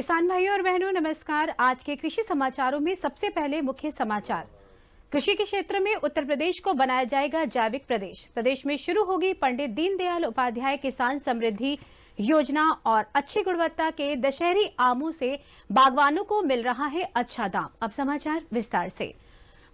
किसान भाइयों और बहनों नमस्कार। आज के कृषि समाचारों में सबसे पहले मुख्य समाचार। कृषि के क्षेत्र में उत्तर प्रदेश को बनाया जाएगा जैविक प्रदेश। प्रदेश में शुरू होगी पंडित दीनदयाल उपाध्याय किसान समृद्धि योजना और अच्छी गुणवत्ता के दशहरी आमों से बागवानों को मिल रहा है अच्छा दाम। अब समाचार विस्तार से।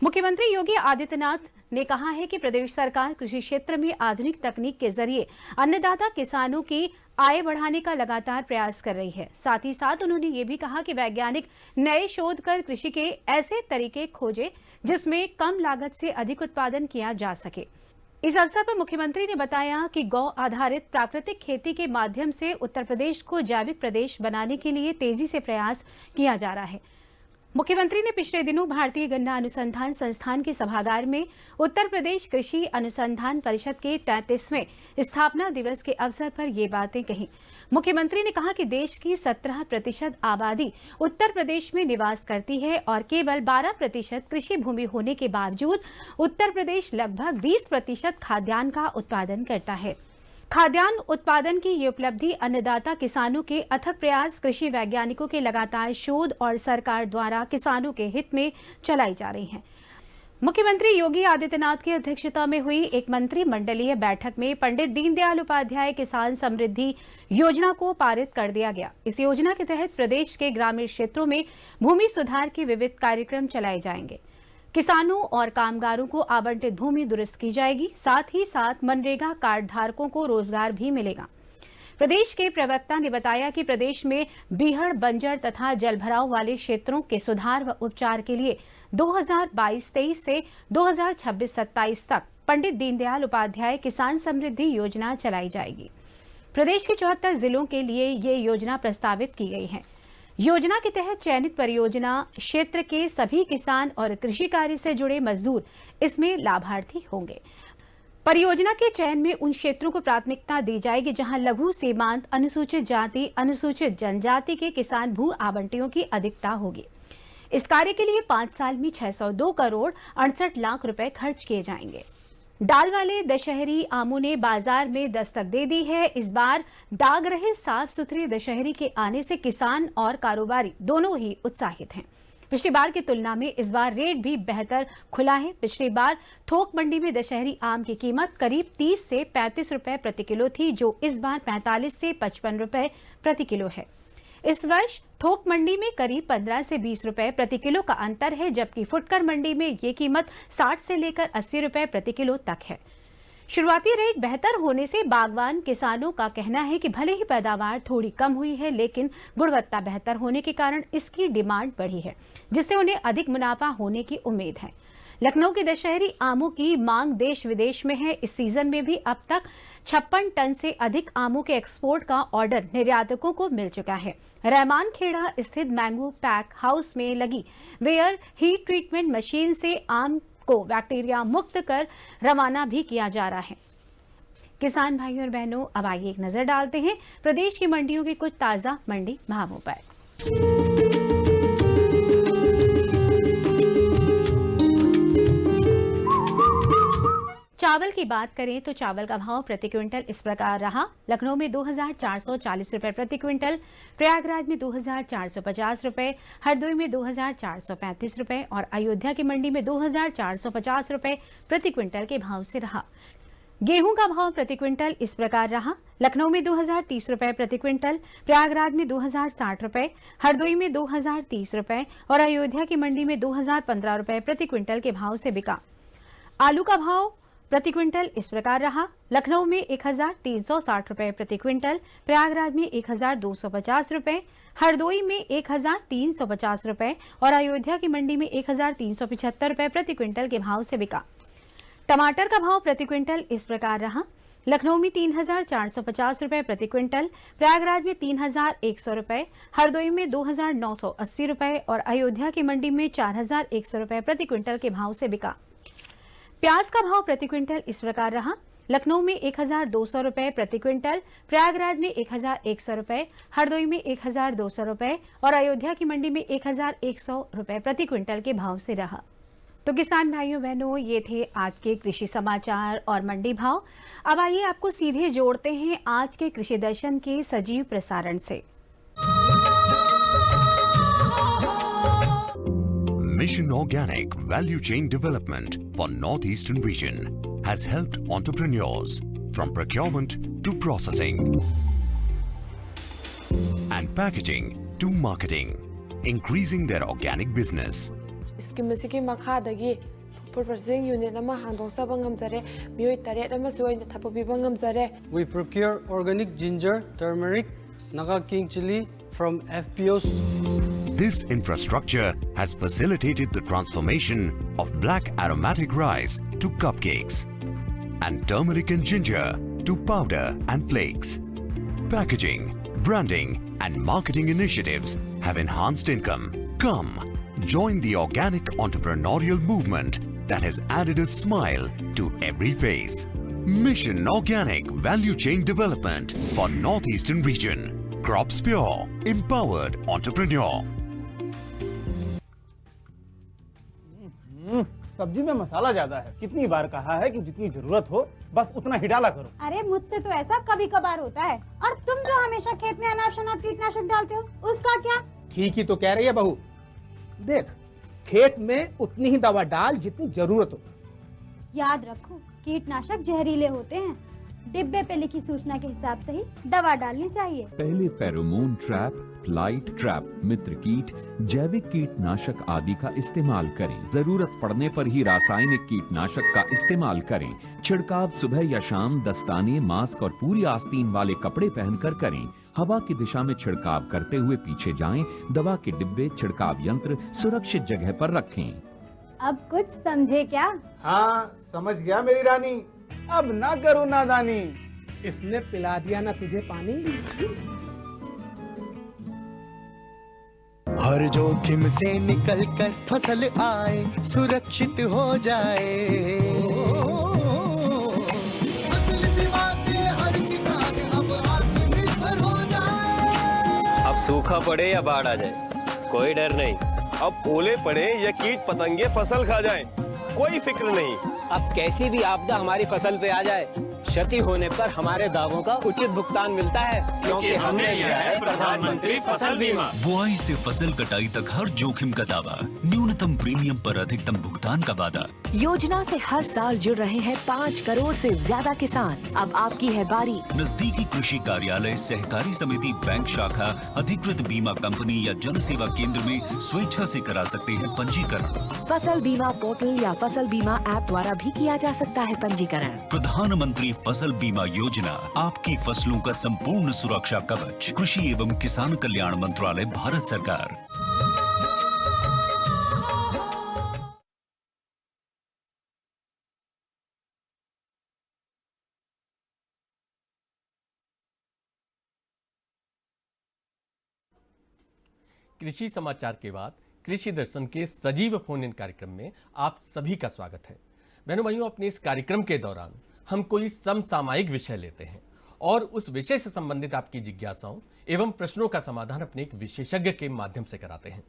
मुख्यमंत्री योगी आदित्यनाथ ने कहा है कि प्रदेश सरकार कृषि क्षेत्र में आधुनिक तकनीक के जरिए अन्नदाता किसानों की आय बढ़ाने का लगातार प्रयास कर रही है। साथ ही साथ उन्होंने ये भी कहा कि वैज्ञानिक नए शोध कर कृषि के ऐसे तरीके खोजे जिसमें कम लागत से अधिक उत्पादन किया जा सके। इस अवसर पर मुख्यमंत्री ने बताया कि गौ आधारित प्राकृतिक खेती के माध्यम से उत्तर प्रदेश को जैविक प्रदेश बनाने के लिए तेजी से प्रयास किया जा रहा है। मुख्यमंत्री ने पिछले दिनों भारतीय गन्ना अनुसंधान संस्थान के सभागार में उत्तर प्रदेश कृषि अनुसंधान परिषद के 33वें स्थापना दिवस के अवसर पर ये बातें कही। मुख्यमंत्री ने कहा कि देश की 17% आबादी उत्तर प्रदेश में निवास करती है और केवल 12% कृषि भूमि होने के बावजूद उत्तर प्रदेश लगभग 20% खाद्यान्न का उत्पादन करता है। खाद्यान्न उत्पादन की ये उपलब्धि अन्नदाता किसानों के अथक प्रयास, कृषि वैज्ञानिकों के लगातार शोध और सरकार द्वारा किसानों के हित में चलाई जा रही है। मुख्यमंत्री योगी आदित्यनाथ की अध्यक्षता में हुई एक मंत्रिमंडलीय बैठक में पंडित दीनदयाल उपाध्याय किसान समृद्धि योजना को पारित कर दिया गया। इस योजना के तहत प्रदेश के ग्रामीण क्षेत्रों में भूमि सुधार के विविध कार्यक्रम चलाए जाएंगे। किसानों और कामगारों को आवंटित भूमि दुरुस्त की जाएगी। साथ ही साथ मनरेगा कार्ड धारकों को रोजगार भी मिलेगा। प्रदेश के प्रवक्ता ने बताया कि प्रदेश में बीहड़, बंजर तथा जलभराव वाले क्षेत्रों के सुधार व उपचार के लिए 2022-23 से 2026-27 तक पंडित दीनदयाल उपाध्याय किसान समृद्धि योजना चलाई जाएगी। प्रदेश के 74 जिलों के लिए ये योजना प्रस्तावित की गई है। योजना के तहत चयनित परियोजना क्षेत्र के सभी किसान और कृषि कार्य से जुड़े मजदूर इसमें लाभार्थी होंगे। परियोजना के चयन में उन क्षेत्रों को प्राथमिकता दी जाएगी जहां लघु, सीमांत, अनुसूचित जाति, अनुसूचित जनजाति के किसान भू आवंटियों की अधिकता होगी। इस कार्य के लिए 5 साल में 602 करोड़ 68 लाख रुपए खर्च किए जाएंगे। दाल वाले दशहरी आमों ने बाजार में दस्तक दे दी है। इस बार दाग रहे साफ सुथरे दशहरी के आने से किसान और कारोबारी दोनों ही उत्साहित हैं। पिछली बार की तुलना में इस बार रेट भी बेहतर खुला है। पिछली बार थोक मंडी में दशहरी आम की कीमत करीब 30 से 35 रुपए प्रति किलो थी, जो इस बार 45 से 55 रुपए प्रति किलो है। इस वर्ष थोक मंडी में करीब 15 से 20 रुपए प्रति किलो का अंतर है, जबकि फुटकर मंडी में ये कीमत 60 से लेकर 80 रुपए प्रति किलो तक है। शुरुआती रेट बेहतर होने से बागवान किसानों का कहना है कि भले ही पैदावार थोड़ी कम हुई है, लेकिन गुणवत्ता बेहतर होने के कारण इसकी डिमांड बढ़ी है, जिससे उन्हें अधिक मुनाफा होने की उम्मीद है। लखनऊ के दशहरी आमों की मांग देश विदेश में है। इस सीजन में भी अब तक 56 टन से अधिक आमों के एक्सपोर्ट का ऑर्डर निर्यातकों को मिल चुका है। रहमान खेड़ा स्थित मैंगो पैक हाउस में लगी वेयर हीट ट्रीटमेंट मशीन से आम को बैक्टीरिया मुक्त कर रवाना भी किया जा रहा है। किसान भाइयों और बहनों, अब आइए एक नजर डालते हैं प्रदेश की मंडियों के कुछ ताजा मंडी भावों पर। चावल की बात करें तो चावल का भाव प्रति क्विंटल इस प्रकार रहा। लखनऊ में 2440 रुपए प्रति क्विंटल, प्रयागराज में 2450 रुपए, हरदोई में 2435 रुपए और अयोध्या की मंडी में 2450 रुपए प्रति क्विंटल के भाव से रहा। गेहूं का भाव प्रति क्विंटल इस प्रकार रहा। लखनऊ में 2030 रुपए प्रति क्विंटल, प्रयागराज में 2060 रुपए, हरदोई में 2030 रुपए और अयोध्या की मंडी में 2015 रुपए प्रति क्विंटल के भाव से बिका। आलू का भाव प्रति क्विंटल इस प्रकार रहा। लखनऊ में 1360 रुपए प्रति क्विंटल, प्रयागराज में 1250 रुपए, हरदोई में 1350 रुपए और अयोध्या की मंडी में 1375 रुपए प्रति क्विंटल के भाव से बिका। टमाटर का भाव प्रति क्विंटल इस प्रकार रहा। लखनऊ में 3450 रुपए प्रति क्विंटल, प्रयागराज में 3100 रुपए, हरदोई में 2980 रुपए और अयोध्या की मंडी में 4100 रुपए प्रति क्विंटल के भाव से बिका। प्याज का भाव प्रति क्विंटल इस प्रकार रहा। लखनऊ में 1200 रुपए प्रति क्विंटल, प्रयागराज में 1100 रुपए, हरदोई में 1200 रुपए और अयोध्या की मंडी में 1100 रुपए प्रति क्विंटल के भाव से रहा। तो किसान भाइयों बहनों, ये थे आज के कृषि समाचार और मंडी भाव। अब आइए आपको सीधे जोड़ते हैं आज के कृषि दर्शन के सजीव प्रसारण से। Mission Organic Value Chain Development for Northeastern region has helped entrepreneurs from procurement to processing and packaging to marketing, increasing their organic business. Scheme asigi makhadagi food processing unit ama handosaba ngamjare mioi taret ama soina thapobiba ngamjare. We procure organic ginger, turmeric, Naga King chili from FPOs. This infrastructure has facilitated the transformation of black aromatic rice to cupcakes and turmeric and ginger to powder and flakes. Packaging, branding and marketing initiatives have enhanced income. Come, join the organic entrepreneurial movement that has added a smile to every face. Mission Organic Value Chain Development for Northeastern region. Crops Pure, empowered entrepreneur. सब्जी में मसाला ज्यादा है। कितनी बार कहा है कि जितनी जरूरत हो बस उतना ही डाला करो। अरे मुझसे तो ऐसा कभी कभार होता है। और तुम जो हमेशा खेत में अनाप शनाप कीटनाशक डालते हो उसका क्या? ठीक ही तो कह रही है बहू। देख, खेत में उतनी ही दवा डाल जितनी जरूरत हो। याद रखो, कीटनाशक जहरीले होते हैं। डिब्बे पे लिखी सूचना के हिसाब से ही दवा डालनी चाहिए। पहले फेरोमोन ट्रैप, फ्लाइट ट्रैप, मित्र कीट, जैविक कीटनाशक आदि का इस्तेमाल करें। जरूरत पड़ने पर ही रासायनिक कीटनाशक का इस्तेमाल करें। छिड़काव सुबह या शाम दस्ताने, मास्क और पूरी आस्तीन वाले कपड़े पहनकर करें। हवा की दिशा में छिड़काव करते हुए पीछे जाएं। दवा के डिब्बे, छिड़काव यंत्र सुरक्षित जगह पर रखें। अब कुछ समझे क्या? हाँ, समझ गया मेरी रानी। अब ना करो नादानी। इसने पिला दिया ना तुझे पानी। हर जोखिम से निकल कर फसल आए, सुरक्षित हो जाए। फसल बीमा से हर किसान अब आत्मनिर्भर हो जाए। अब सूखा पड़े या बाढ़ आ जाए, कोई डर नहीं। अब ओले पड़े या कीट पतंगे फसल खा जाए, कोई फिक्र नहीं। अब कैसी भी आपदा हमारी फसल पे आ जाए, क्षति होने पर हमारे दावों का उचित भुगतान मिलता है, क्योंकि हमने लिया है प्रधानमंत्री फसल बीमा। बुआई से फसल कटाई तक हर जोखिम का दावा, न्यूनतम प्रीमियम पर अधिकतम भुगतान का वादा। योजना से हर साल जुड़ रहे हैं 5 करोड़ से ज्यादा किसान। अब आपकी है बारी। नजदीकी कृषि कार्यालय, सहकारी समिति, बैंक शाखा, अधिकृत बीमा कंपनी या जन सेवा केंद्र में स्वेच्छा से करा सकते हैं पंजीकरण। फसल बीमा पोर्टल या फसल बीमा ऐप द्वारा भी किया जा सकता है पंजीकरण। प्रधानमंत्री फसल बीमा योजना, आपकी फसलों का संपूर्ण सुरक्षा कवच। कृषि एवं किसान कल्याण मंत्रालय, भारत सरकार। कृषि समाचार के बाद कृषि दर्शन के सजीव फोन इन कार्यक्रम में आप सभी का स्वागत है। बहनों भाइयों, अपने इस कार्यक्रम के दौरान हम कोई समसामयिक विषय लेते हैं और उस विषय से संबंधित आपकी जिज्ञासाओं एवं प्रश्नों का समाधान अपने एक विशेषज्ञ के माध्यम से कराते हैं।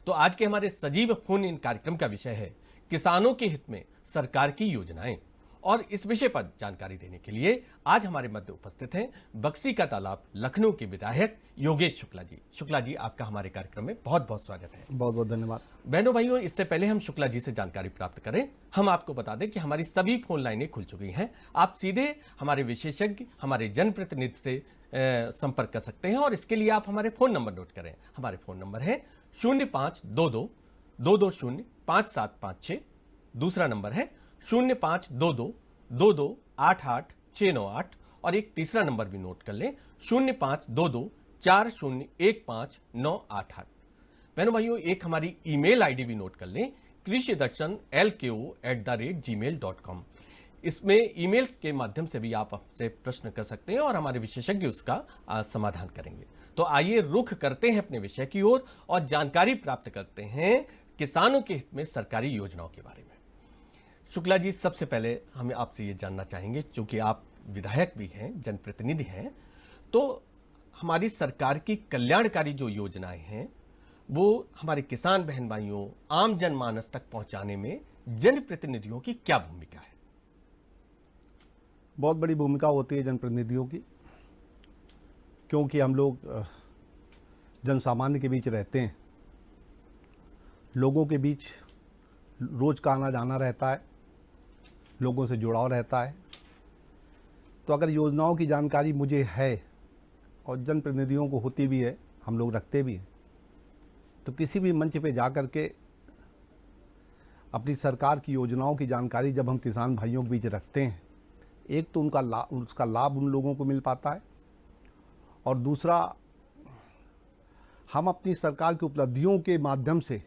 तो आज के हमारे सजीव फोन इन कार्यक्रम का विषय है किसानों के हित में सरकार की योजनाएं। और इस विषय पर जानकारी देने के लिए आज हमारे मध्य उपस्थित हैं बक्सी का तालाब लखनऊ के विधायक योगेश शुक्ला जी। शुक्ला जी, आपका हमारे कार्यक्रम में बहुत बहुत स्वागत है। बहुत बहुत धन्यवाद। बहनों भाइयों, इससे पहले हम शुक्ला जी से जानकारी प्राप्त करें, हम आपको बता दें कि हमारी सभी फोन लाइनें खुल चुकी हैं। आप सीधे हमारे विशेषज्ञ, हमारे जनप्रतिनिधि से संपर्क कर सकते हैं और इसके लिए आप हमारे फोन नंबर नोट करें। हमारे फोन नंबर है 0522-220-5756। दूसरा नंबर है 0522-22-88-698 और एक तीसरा नंबर भी नोट कर लें 0522-4015-988। बहनों भाइयों, एक हमारी ईमेल आईडी भी नोट कर लें krishidarshan@gmail.com। इसमें ईमेल के माध्यम से भी आप हमसे प्रश्न कर सकते हैं और हमारे विशेषज्ञ उसका समाधान करेंगे। तो आइए रुख करते हैं अपने विषय की ओर और जानकारी प्राप्त करते हैं किसानों के हित में सरकारी योजनाओं के बारे में। शुक्ला जी, सबसे पहले हम आपसे ये जानना चाहेंगे, चूंकि आप विधायक भी हैं, जनप्रतिनिधि हैं, तो हमारी सरकार की कल्याणकारी जो योजनाएं हैं वो हमारे किसान बहन भाइयों, आम जनमानस तक पहुंचाने में जनप्रतिनिधियों की क्या भूमिका है? बहुत बड़ी भूमिका होती है जनप्रतिनिधियों की, क्योंकि हम लोग जन सामान्य के बीच रहते हैं, लोगों के बीच रोज का आना जाना रहता है, लोगों से जुड़ाव रहता है। तो अगर योजनाओं की जानकारी मुझे है और जनप्रतिनिधियों को होती भी है, हम लोग रखते भी हैं, तो किसी भी मंच पे जा कर के अपनी सरकार की योजनाओं की जानकारी जब हम किसान भाइयों के बीच रखते हैं, एक तो उसका लाभ उन लोगों को मिल पाता है, और दूसरा हम अपनी सरकार की उपलब्धियों के माध्यम से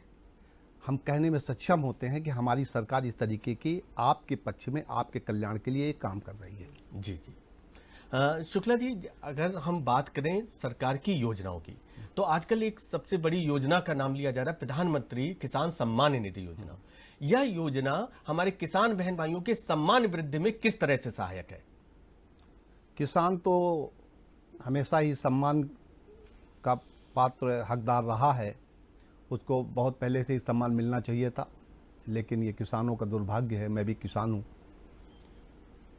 हम कहने में सक्षम होते हैं कि हमारी सरकार इस तरीके की आपके पक्ष में, आपके कल्याण के लिए काम कर रही है। जी जी। शुक्ला जी, अगर हम बात करें सरकार की योजनाओं की, तो आजकल एक सबसे बड़ी योजना का नाम लिया जा रहा है प्रधानमंत्री किसान सम्मान निधि योजना। यह योजना हमारे किसान बहन भाइयों के सम्मान वृद्धि में किस तरह से सहायक है? किसान तो हमेशा ही सम्मान का पात्र हकदार रहा है, उसको बहुत पहले से ही सम्मान मिलना चाहिए था, लेकिन ये किसानों का दुर्भाग्य है, मैं भी किसान हूँ,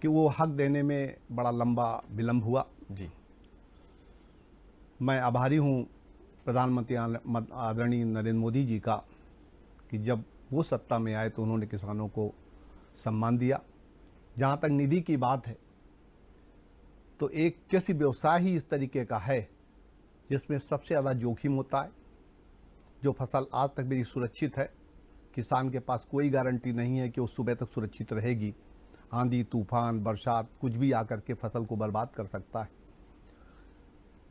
कि वो हक देने में बड़ा लंबा विलंब हुआ। जी, मैं आभारी हूँ प्रधानमंत्री आदरणीय नरेंद्र मोदी जी का कि जब वो सत्ता में आए तो उन्होंने किसानों को सम्मान दिया। जहाँ तक निधि की बात है, तो एक कृषि व्यवसाय ही इस तरीके का है जिसमें सबसे ज़्यादा जोखिम होता है। जो फसल आज तक मेरी सुरक्षित है, किसान के पास कोई गारंटी नहीं है कि वो सुबह तक सुरक्षित रहेगी। आंधी, तूफान, बरसात कुछ भी आकर के फसल को बर्बाद कर सकता है।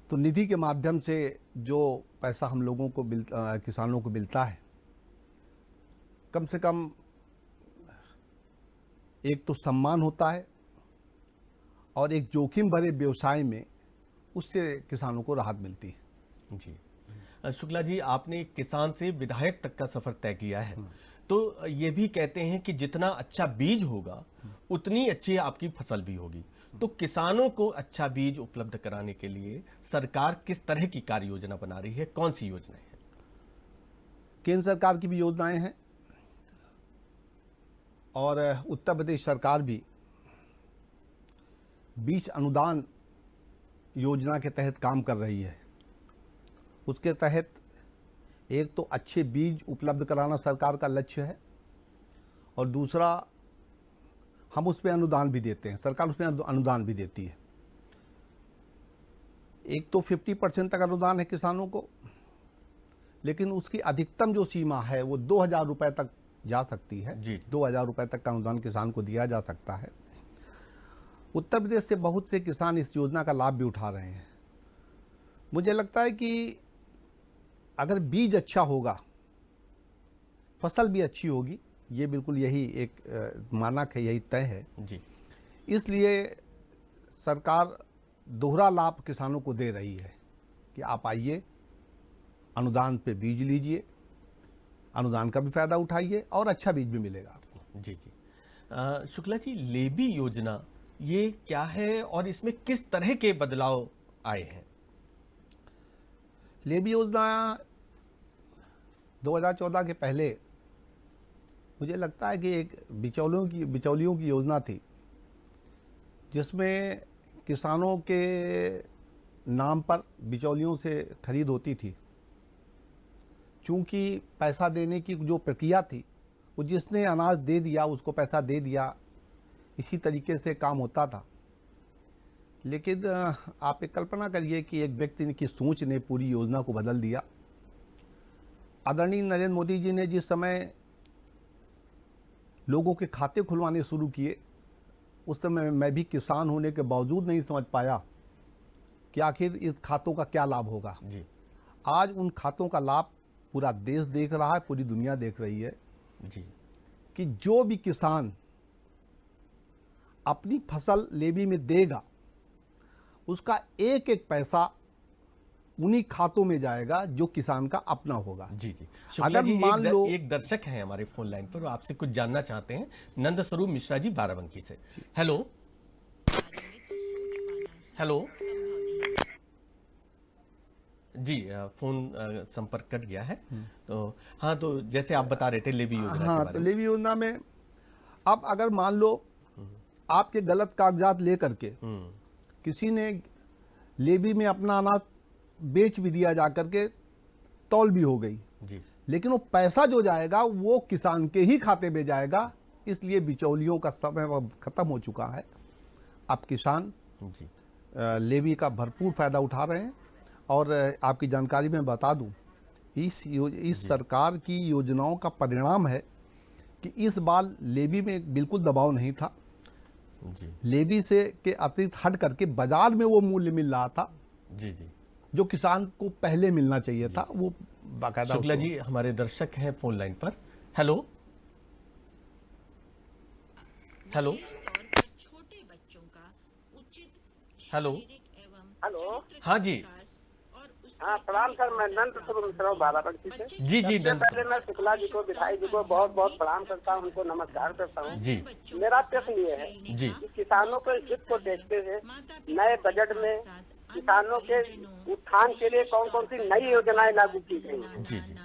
तो निधि के माध्यम से जो पैसा हम लोगों को किसानों को मिलता है, कम से कम एक तो सम्मान होता है, और एक जोखिम भरे व्यवसाय में उससे किसानों को राहत मिलती है। जी। शुक्ला जी, आपने किसान से विधायक तक का सफर तय किया है, तो ये भी कहते हैं कि जितना अच्छा बीज होगा उतनी अच्छी आपकी फसल भी होगी। तो किसानों को अच्छा बीज उपलब्ध कराने के लिए सरकार किस तरह की कार्य योजना बना रही है? कौन सी योजनाएं हैं? केंद्र सरकार की भी योजनाएं हैं, और उत्तर प्रदेश सरकार भी बीज अनुदान योजना के तहत काम कर रही है। उसके तहत एक तो अच्छे बीज उपलब्ध कराना सरकार का लक्ष्य है, और दूसरा हम उसमें अनुदान भी देते हैं, सरकार उसमें अनुदान भी देती है। एक तो 50% तक अनुदान है किसानों को, लेकिन उसकी अधिकतम जो सीमा है वो 2000 रुपये तक जा सकती है। 2000 रुपये तक का अनुदान किसान को दिया जा सकता है। उत्तर प्रदेश से बहुत से किसान इस योजना का लाभ भी उठा रहे हैं। मुझे लगता है कि अगर बीज अच्छा होगा, फसल भी अच्छी होगी, ये बिल्कुल यही एक मानक है, यही तय है जी। इसलिए सरकार दोहरा लाभ किसानों को दे रही है कि आप आइए, अनुदान पे बीज लीजिए, अनुदान का भी फायदा उठाइए, और अच्छा बीज भी मिलेगा आपको। जी जी। शुक्ला जी, लेबी योजना ये क्या है और इसमें किस तरह के बदलाव आए हैं? लेबी योजना 2014 के पहले मुझे लगता है कि एक बिचौलियों की योजना थी, जिसमें किसानों के नाम पर बिचौलियों से खरीद होती थी। चूंकि पैसा देने की जो प्रक्रिया थी, वो जिसने अनाज दे दिया उसको पैसा दे दिया, इसी तरीके से काम होता था। लेकिन आप एक कल्पना करिए कि एक व्यक्ति की सोच ने पूरी योजना को बदल दिया। आदरणीय नरेंद्र मोदी जी ने जिस समय लोगों के खाते खुलवाने शुरू किए, उस समय मैं भी किसान होने के बावजूद नहीं समझ पाया कि आखिर इस खातों का क्या लाभ होगा। जी। आज उन खातों का लाभ पूरा देश देख रहा है, पूरी दुनिया देख रही है जी, कि जो भी किसान अपनी फसल लेबी में देगा, उसका एक एक पैसा उन्हीं खातों में जाएगा जो किसान का अपना होगा। जी जी। शुक्ला अगर जी, मान लो एक दर्शक हैं हमारे फोन लाइन पर, वो आपसे कुछ जानना चाहते हैं, नंद स्वरूप मिश्रा जी बाराबंकी से। हेलो हेलो जी, फोन संपर्क कट गया है। तो हाँ, तो जैसे आप बता रहे थे लेबी योजना। हाँ, तो लेबी योजना में अब अगर मान लो आपके गलत कागजात लेकर के किसी ने लेबी में अपना अनाज बेच भी दिया, जाकर के तौल भी हो गई जी, लेकिन वो पैसा जो जाएगा वो किसान के ही खाते में जाएगा, इसलिए बिचौलियों का समय अब खत्म हो चुका है। अब किसान जी लेवी का भरपूर फायदा उठा रहे हैं। और आपकी जानकारी में बता दूं, इस सरकार की योजनाओं का परिणाम है कि इस बार लेवी में बिल्कुल दबाव नहीं था जी। लेवी से के अतिरिक्त हट करके बाजार में वो मूल्य मिल रहा था जी जी, जो किसान को पहले मिलना चाहिए था, वो बाकायदा। शुक्ला जी हमारे दर्शक हैं फोन लाइन पर। हेलो हेलो हेलो हेलो, हाँ जी, हाँ प्रणाम सर, मैं नंद स्वरूप बाराबंकी से। जी जी, सबसे पहले मैं शुक्ला जी को, विधायक जी को बहुत बहुत प्रणाम करता हूँ, उनको नमस्कार करता हूँ जी। मेरा प्रश्न ये है जी कि किसानों के हित को देखते हुए नए बजट में किसानों के उत्थान के लिए कौन कौन सी नई योजनाएं लागू की गई हैं? जी जी,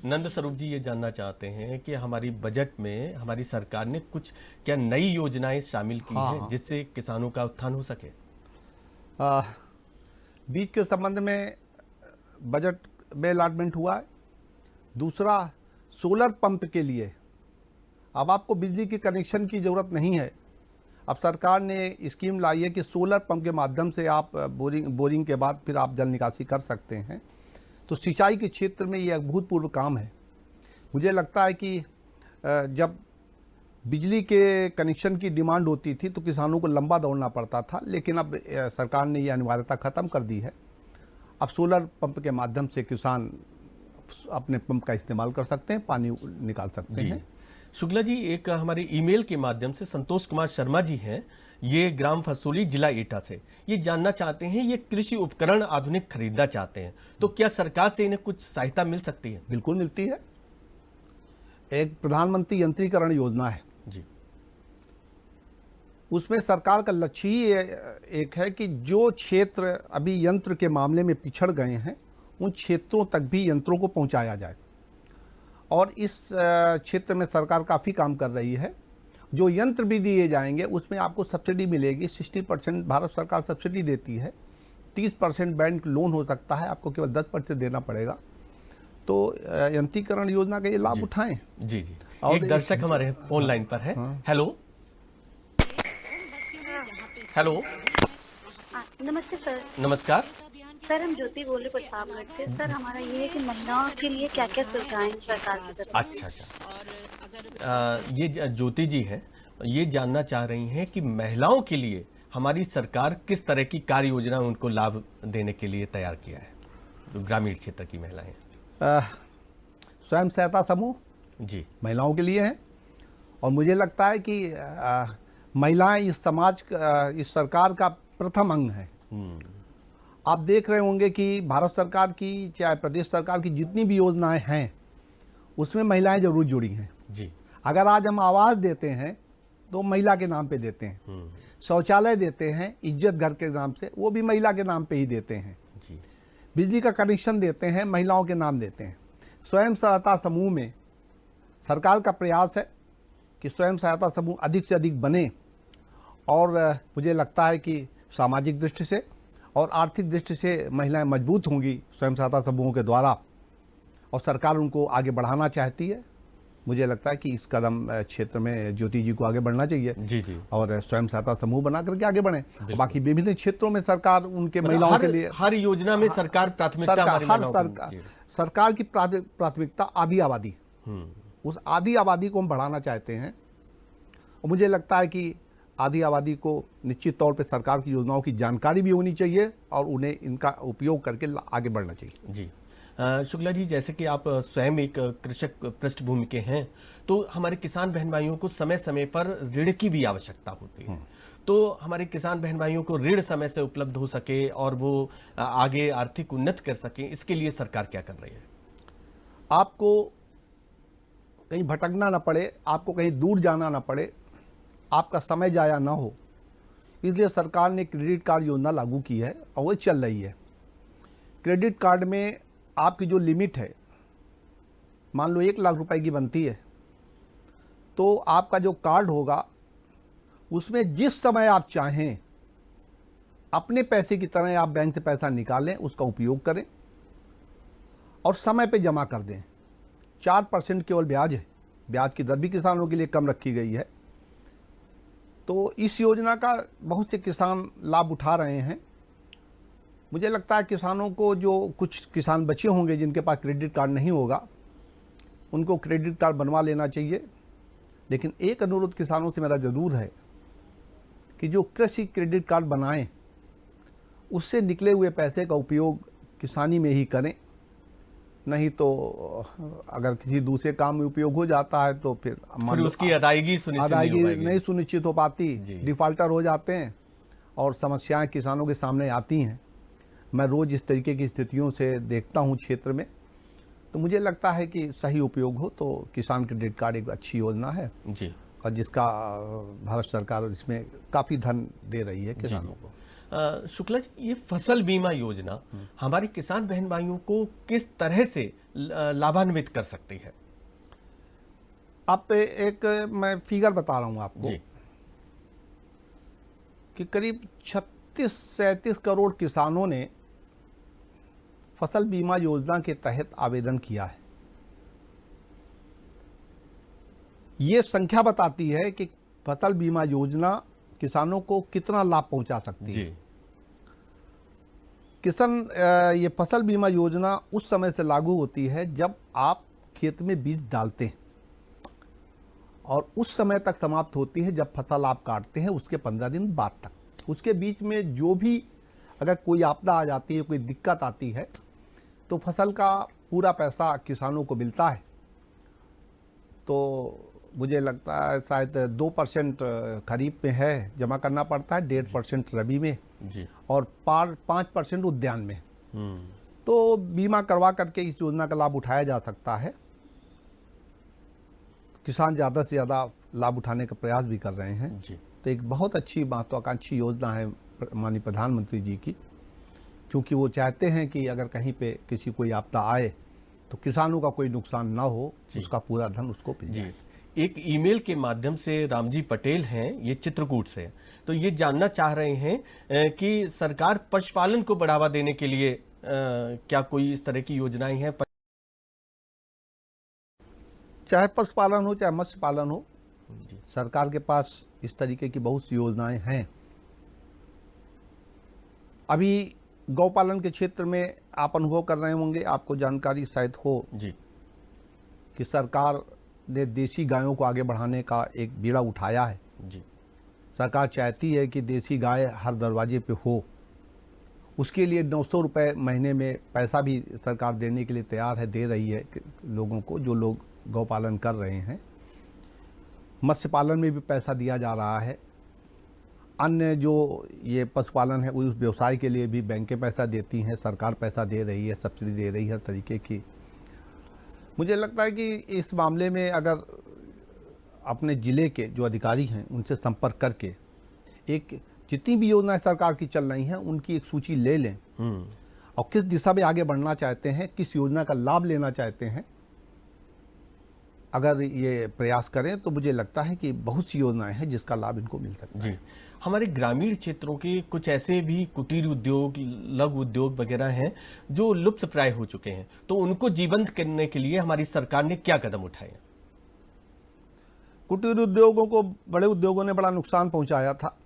नंद स्वरूप जी ये जानना चाहते हैं कि हमारी बजट में हमारी सरकार ने कुछ क्या नई योजनाएं शामिल की हैं जिससे किसानों का उत्थान हो सके। बीज के संबंध में बजट में अलॉटमेंट हुआ है। दूसरा, सोलर पंप के लिए अब आपको बिजली के कनेक्शन की ज़रूरत नहीं है। अब सरकार ने स्कीम लाई है कि सोलर पंप के माध्यम से आप बोरिंग के बाद फिर आप जल निकासी कर सकते हैं। तो सिंचाई के क्षेत्र में ये अभूतपूर्व काम है। मुझे लगता है कि जब बिजली के कनेक्शन की डिमांड होती थी तो किसानों को लंबा दौड़ना पड़ता था, लेकिन अब सरकार ने ये अनिवार्यता ख़त्म कर दी है। अब सोलर पंप के माध्यम से किसान अपने पंप का इस्तेमाल कर सकते हैं, पानी निकाल सकते हैं। शुक्ला जी, एक हमारे ईमेल के माध्यम से संतोष कुमार शर्मा जी हैं, ये ग्राम फसोली जिला एटा से, ये जानना चाहते हैं, ये कृषि उपकरण आधुनिक खरीदना चाहते हैं, तो क्या सरकार से इन्हें कुछ सहायता मिल सकती है? बिल्कुल मिलती है। एक प्रधानमंत्री यंत्रीकरण योजना है जी, उसमें सरकार का लक्ष्य ही एक है कि जो क्षेत्र अभी यंत्र के मामले में पिछड़ गए हैं उन क्षेत्रों तक भी यंत्रों को पहुंचाया जाए। और इस क्षेत्र में सरकार काफ़ी काम कर रही है। जो यंत्र भी दिए जाएंगे उसमें आपको सब्सिडी मिलेगी। 60% भारत सरकार सब्सिडी देती है, 30% बैंक लोन हो सकता है, आपको केवल 10% देना पड़ेगा। तो यंत्रीकरण योजना के ये लाभ उठाएं। जी जी, एक दर्शक हमारे फोन लाइन पर है। हेलो हेलो, नमस्ते सर। नमस्कार सर, हम ज्योति बोले प्रतापगढ़ से। सर, हमारा ये है कि महिलाओं के लिए क्या क्या सुविधाएं सरकार की तरफ? अच्छा, ये ज्योति जी हैं, ये जानना चाह रही हैं कि महिलाओं के लिए हमारी सरकार किस तरह की कार्य योजना उनको लाभ देने के लिए तैयार किया है, जो ग्रामीण क्षेत्र की महिलाएं। स्वयं सहायता समूह जी महिलाओं के लिए हैं। और मुझे लगता है कि महिलाएं इस समाज इस सरकार का प्रथम अंग है। आप देख रहे होंगे कि भारत सरकार की चाहे प्रदेश सरकार की जितनी भी योजनाएं हैं उसमें महिलाएं जरूर जुड़ी हैं जी। अगर आज हम आवास देते हैं तो महिला के नाम पे देते हैं, शौचालय देते हैं इज्जत घर के नाम से, वो भी महिला के नाम पे ही देते हैं जी। बिजली का कनेक्शन देते हैं, महिलाओं के नाम देते हैं। स्वयं सहायता समूह में सरकार का प्रयास है कि स्वयं सहायता समूह अधिक से अधिक बने। और मुझे लगता है कि सामाजिक दृष्टि से और आर्थिक दृष्टि से महिलाएं मजबूत होंगी स्वयं सहायता समूहों के द्वारा, और सरकार उनको आगे बढ़ाना चाहती है। मुझे लगता है कि इस कदम क्षेत्र में ज्योति जी को आगे बढ़ना चाहिए जी जी, और स्वयं सहायता समूह बना करके आगे बढ़े। बाकी विभिन्न क्षेत्रों में सरकार उनके महिलाओं के लिए हर योजना में सरकार प्राथमिकता, सरकार की प्राथमिकता आधी आबादी, उस आधी आबादी को हम बढ़ाना चाहते हैं। और मुझे लगता है कि आधी आबादी को निश्चित तौर पे सरकार की योजनाओं की जानकारी भी होनी चाहिए और उन्हें इनका उपयोग करके आगे बढ़ना चाहिए। जी शुक्ला जी, जैसे कि आप स्वयं एक कृषक पृष्ठभूमि के हैं, तो हमारे किसान बहन भाइयों को समय समय पर ऋण की भी आवश्यकता होती है। तो हमारे किसान बहन भाइयों को ऋण समय से उपलब्ध हो सके और वो आगे आर्थिक उन्नति कर सके, इसके लिए सरकार क्या कर रही है? आपको कहीं भटकना ना पड़े, आपको कहीं दूर जाना ना पड़े, आपका समय जाया ना हो, इसलिए सरकार ने क्रेडिट कार्ड योजना लागू की है और वो चल रही है। क्रेडिट कार्ड में आपकी जो लिमिट है, मान लो 1 लाख रुपए की बनती है, तो आपका जो कार्ड होगा उसमें जिस समय आप चाहें अपने पैसे की तरह आप बैंक से पैसा निकालें, उसका उपयोग करें और समय पे जमा कर दें। 4% केवल ब्याज है, ब्याज की दर भी किसानों के लिए कम रखी गई है। तो इस योजना का बहुत से किसान लाभ उठा रहे हैं। मुझे लगता है किसानों को, जो कुछ किसान बचे होंगे जिनके पास क्रेडिट कार्ड नहीं होगा, उनको क्रेडिट कार्ड बनवा लेना चाहिए। लेकिन एक अनुरोध किसानों से मेरा ज़रूर है कि जो कृषि क्रेडिट कार्ड बनाएं, उससे निकले हुए पैसे का उपयोग किसानी में ही करें। नहीं तो अगर किसी दूसरे काम में उपयोग हो जाता है तो फिर उसकी अदायगी नहीं सुनिश्चित हो पाती, डिफाल्टर हो जाते हैं और समस्याएं किसानों के सामने आती हैं। मैं रोज़ इस तरीके की स्थितियों से देखता हूं क्षेत्र में, तो मुझे लगता है कि सही उपयोग हो तो किसान क्रेडिट कार्ड एक अच्छी योजना है जी, और जिसका भारत सरकार इसमें काफ़ी धन दे रही है किसानों को। शुक्ला जी, ये फसल बीमा योजना हमारे किसान बहन भाइयों को किस तरह से लाभान्वित कर सकती है? आप एक मैं फिगर बता रहा हूं आपको कि करीब 36-37 करोड़ किसानों ने फसल बीमा योजना के तहत आवेदन किया है। ये संख्या बताती है कि फसल बीमा योजना किसानों को कितना लाभ पहुंचा सकती है। ये फसल बीमा योजना उस समय से लागू होती है जब आप खेत में बीज डालते हैं और उस समय तक समाप्त होती है जब फसल आप काटते हैं, उसके 15 दिन बाद तक। उसके बीच में जो भी अगर कोई आपदा आ जाती है, कोई दिक्कत आती है, तो फसल का पूरा पैसा किसानों को मिलता है। तो मुझे लगता है शायद 2% खरीफ में है जमा करना पड़ता है, 1.5% रबी में जी, और 5% उद्यान में। तो बीमा करवा करके इस योजना का लाभ उठाया जा सकता है। किसान ज़्यादा से ज़्यादा लाभ उठाने का प्रयास भी कर रहे हैं जी। तो एक बहुत अच्छी महत्वाकांक्षी योजना है माननीय प्रधानमंत्री जी की, क्योंकि वो चाहते हैं कि अगर कहीं पे किसी कोई आपदा आए तो किसानों का कोई नुकसान ना हो, उसका पूरा धन उसको मिल जाए। एक ईमेल के माध्यम से रामजी पटेल हैं, ये चित्रकूट से, तो ये जानना चाह रहे हैं कि सरकार पशुपालन को बढ़ावा देने के लिए क्या कोई इस तरह की योजनाएं हैं? चाहे पशुपालन हो चाहे मत्स्य पालन हो, सरकार के पास इस तरीके की बहुत सी योजनाएं हैं। अभी गौपालन के क्षेत्र में आप अनुभव कर रहे होंगे, आपको जानकारी शायद हो जी, कि सरकार ने देसी गायों को आगे बढ़ाने का एक बीड़ा उठाया है जी। सरकार चाहती है कि देसी गाय हर दरवाजे पे हो। उसके लिए 900 रुपये महीने में पैसा भी सरकार देने के लिए तैयार है, दे रही है लोगों को, जो लोग गौपालन कर रहे हैं। मत्स्य पालन में भी पैसा दिया जा रहा है। अन्य जो ये पशुपालन है उस व्यवसाय के लिए भी बैंकें पैसा देती हैं, सरकार पैसा दे रही है, सब्सिडी दे रही है हर तरीके की। मुझे लगता है कि इस मामले में अगर अपने ज़िले के जो अधिकारी हैं उनसे संपर्क करके एक जितनी भी योजनाएं सरकार की चल रही हैं उनकी एक सूची ले लें और किस दिशा में आगे बढ़ना चाहते हैं, किस योजना का लाभ लेना चाहते हैं, अगर ये प्रयास करें तो मुझे लगता है कि बहुत सी योजनाएं हैं जिसका लाभ इनको मिल सकता है। जी, हमारे ग्रामीण क्षेत्रों के कुछ ऐसे भी कुटीर उद्योग, लघु उद्योग वगैरह हैं जो लुप्त प्राय हो चुके हैं, तो उनको जीवंत करने के लिए हमारी सरकार ने क्या कदम उठाए? कुटीर उद्योगों को बड़े उद्योगों ने बड़ा नुकसान पहुंचाया था,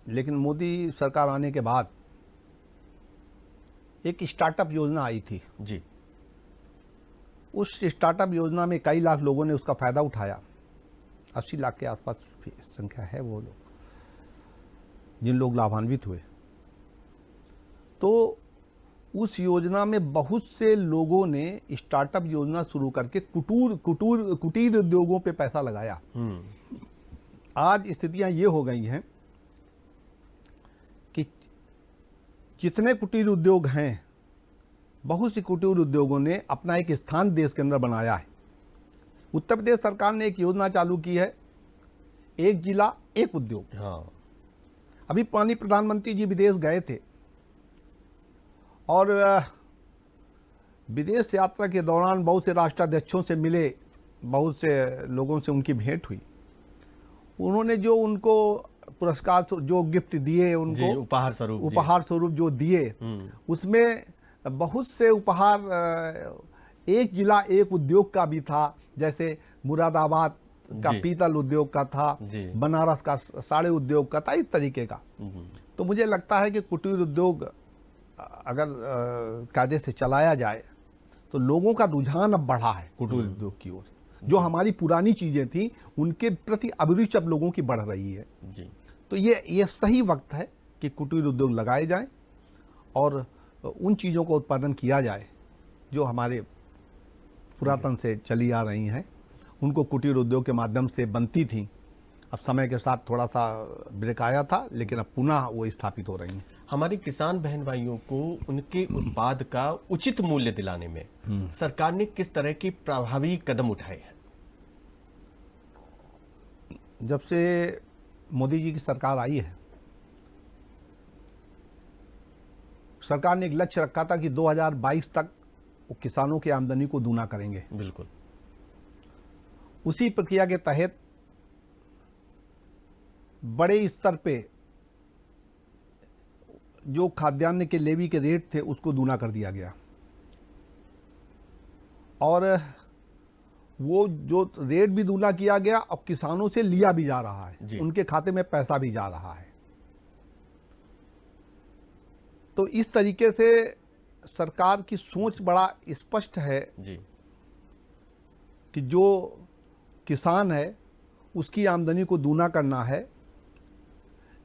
लेकिन मोदी सरकार आने के बाद एक स्टार्टअप योजना आई थी जी। उस स्टार्टअप योजना में कई लाख लोगों ने उसका फायदा उठाया। 80 लाख के आसपास संख्या है वो लोग जिन लोग लाभान्वित हुए। तो उस योजना में बहुत से लोगों ने स्टार्टअप योजना शुरू करके कुटीर उद्योगों पे पैसा लगाया। आज स्थितियां ये हो गई हैं कि जितने कुटीर उद्योग हैं, बहुत सी कुटीर उद्योगों ने अपना एक स्थान देश के अंदर बनाया है। उत्तर प्रदेश सरकार ने एक योजना चालू की है, एक जिला एक उद्योग। अभी माननीय प्रधानमंत्री जी विदेश गए थे और विदेश यात्रा के दौरान बहुत से राष्ट्राध्यक्षों से मिले, बहुत से लोगों से उनकी भेंट हुई। उन्होंने जो उनको पुरस्कार, जो गिफ्ट दिए उनको, उपहार स्वरूप जो दिए, उसमें बहुत से उपहार एक जिला एक उद्योग का भी था, जैसे मुरादाबाद का पीतल उद्योग का था, बनारस का साड़ी उद्योग का था, इस तरीके का। तो मुझे लगता है कि कुटीर उद्योग अगर कायदे से चलाया जाए तो लोगों का रुझान अब बढ़ा है कुटीर उद्योग की ओर। जो हमारी पुरानी चीजें थी उनके प्रति अभिरुचि अब लोगों की बढ़ रही है जी। तो ये सही वक्त है कि कुटीर उद्योग लगाए जाएं और उन चीज़ों का उत्पादन किया जाए जो हमारे पुरातन से चली आ रही हैं। उनको कुटीर उद्योग के माध्यम से बनती थी, अब समय के साथ थोड़ा सा ब्रेक आया था, लेकिन अब पुनः वो स्थापित हो रही हैं। हमारे किसान बहन भाइयों को उनके उत्पाद का उचित मूल्य दिलाने में सरकार ने किस तरह के प्रभावी कदम उठाए हैं? जब से मोदी जी की सरकार आई है, सरकार ने एक लक्ष्य रखा था कि 2022 तक वो किसानों की आमदनी को दूना करेंगे। बिल्कुल। उसी प्रक्रिया के तहत बड़े स्तर पे जो खाद्यान्न के लेवी के रेट थे उसको दूना कर दिया गया, और वो जो रेट भी दूना किया गया और किसानों से लिया भी जा रहा है, उनके खाते में पैसा भी जा रहा है। तो इस तरीके से सरकार की सोच बड़ा स्पष्ट है जी कि जो किसान है उसकी आमदनी को दूना करना है।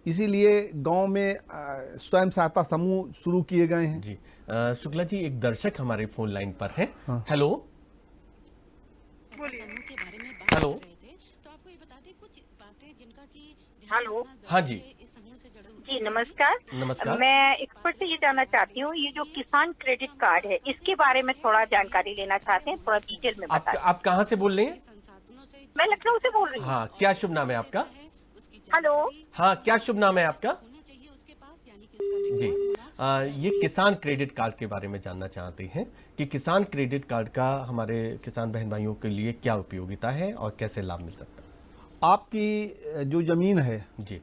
इसीलिए गांव में स्वयं सहायता समूह शुरू किए गए हैं जी। शुक्ला जी, एक दर्शक हमारे फोन लाइन पर है। Hello hello hello. हाँ जी जी नमस्कार। नमस्कार। मैं एक्सपर्ट से ये जानना चाहती हूँ, ये जो किसान क्रेडिट कार्ड है इसके बारे में थोड़ा जानकारी लेना चाहते हैं, थोड़ा डिटेल में बताइए। आप कहाँ से बोल रहे हैं? मैं लखनऊ से बोल रही हूँ। हाँ, क्या शुभ नाम है आपका? हेलो। हाँ, क्या शुभ नाम है आपका? जी, ये किसान क्रेडिट कार्ड के बारे में जानना चाहते हैं कि किसान क्रेडिट कार्ड का हमारे किसान बहन भाइयों के लिए क्या उपयोगिता है और कैसे लाभ मिल सकता है? आपकी जो जमीन है जी,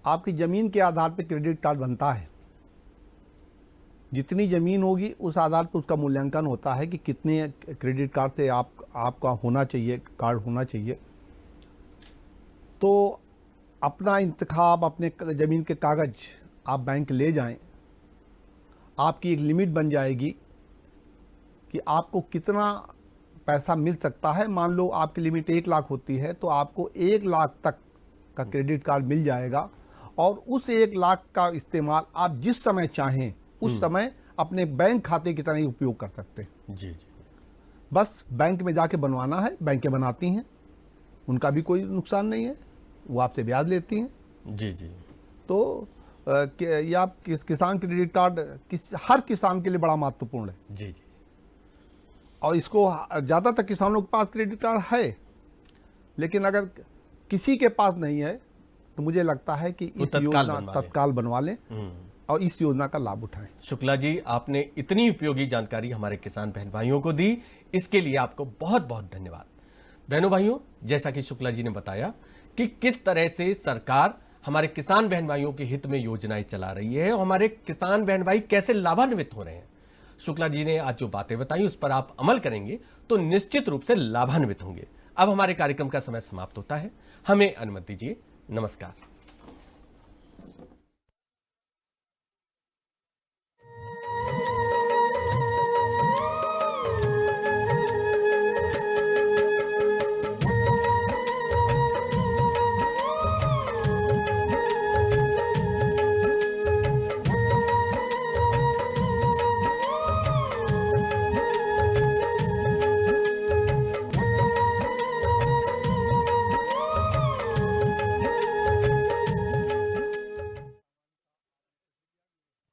आपकी जमीन के आधार पर क्रेडिट कार्ड बनता है। जितनी जमीन होगी उस आधार पर उसका मूल्यांकन होता है कि कितने क्रेडिट कार्ड से आपका होना चाहिए, कार्ड होना चाहिए। तो अपना इंतखाब, अपने ज़मीन के कागज़ आप बैंक ले जाएं, आपकी एक लिमिट बन जाएगी कि आपको कितना पैसा मिल सकता है। मान लो आपकी लिमिट 1 लाख होती है तो आपको 1 लाख तक का क्रेडिट कार्ड मिल जाएगा, और उस 1 लाख का इस्तेमाल आप जिस समय चाहें उस समय अपने बैंक खाते की तरह ही उपयोग कर सकते हैं। जी। बस बैंक में जाके बनवाना है, बैंकें बनाती हैं, उनका भी कोई नुकसान नहीं है, वो आपसे ब्याज लेती हैं। जी। तो ये आप किसान क्रेडिट कार्ड हर किसान के लिए बड़ा महत्वपूर्ण है। जी। और इसको ज़्यादातर किसानों के पास क्रेडिट कार्ड है, लेकिन अगर किसी के पास नहीं है तो मुझे लगता है कि इस योजना तत्काल बनवा लें और इस योजना का लाभ उठाएं। शुक्ला जी, आपने इतनी उपयोगी जानकारी हमारे किसान बहन भाइयों को दी, इसके लिए आपको बहुत बहुत धन्यवाद। बहनों भाइयों, जैसा कि शुक्ला जी ने बताया कि किस तरह से सरकार हमारे किसान बहन भाइयों के हित में योजनाएं चला रही है और हमारे किसान बहन भाई कैसे लाभान्वित हो रहे हैं। शुक्ला जी ने आज जो बातें बताई उस पर आप अमल करेंगे तो निश्चित रूप से लाभान्वित होंगे। अब हमारे कार्यक्रम का समय समाप्त होता है, हमें अनुमति दीजिए। नमस्कार।